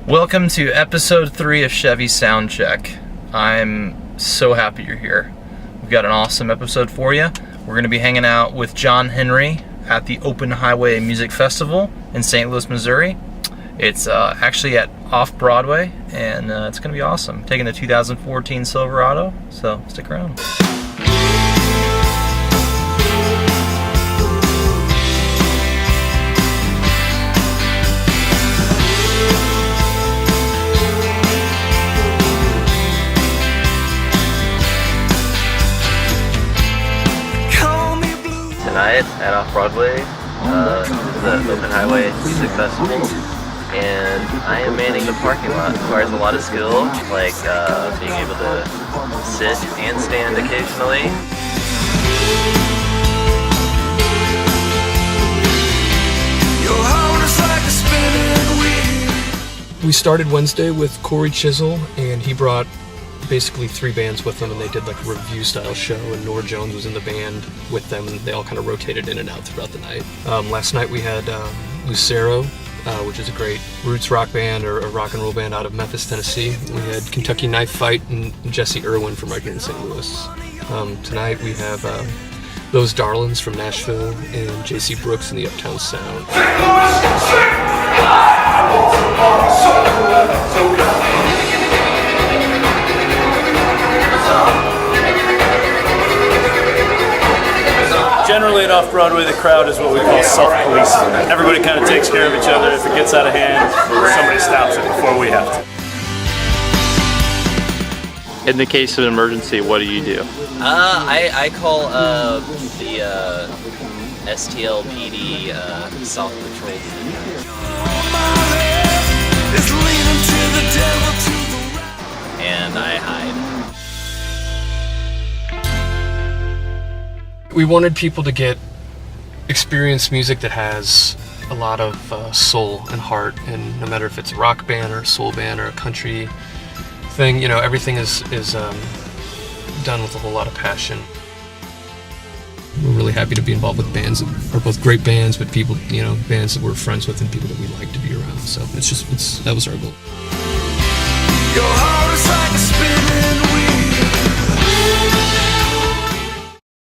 Welcome to episode 3 of Chevy Soundcheck. I'm so happy you're here. We've got an awesome episode for you. We're going to be hanging out with John Henry at the Open Highway Music Festival in St. Louis, Missouri. It's actually at Off Broadway, and it's going to be awesome. Taking the 2014 Silverado, so stick around. Tonight at Off Broadway, the Open Highway Music Festival, and I am manning the parking lot. It requires a lot of skill, like being able to sit and stand occasionally. We started Wednesday with Corey Chisel, and he brought basically 3 bands with them, and they did like a review style show, and Nora Jones was in the band with them, and they all kind of rotated in and out throughout the night. Last night we had Lucero, which is a great roots rock band or a rock and roll band out of Memphis, Tennessee. We had Kentucky Knife Fight and Jesse Irwin from right here in St. Louis. Tonight we have Those Darlings from Nashville and JC Brooks in the Uptown Sound. Generally at Off Broadway, the crowd is what we call self-policing. Everybody kind of takes care of each other. If it gets out of hand, somebody stops it before we have to. In the case of an emergency, what do you do? I call the STLPD South Patrol. And I hide. We wanted people to experience music that has a lot of soul and heart, and no matter if it's a rock band or a soul band or a country thing, you know, everything is done with a whole lot of passion. We're really happy to be involved with bands that are both great bands, but people, you know, bands that we're friends with and people that we like to be around. So that was our goal. Your heart is like a spinning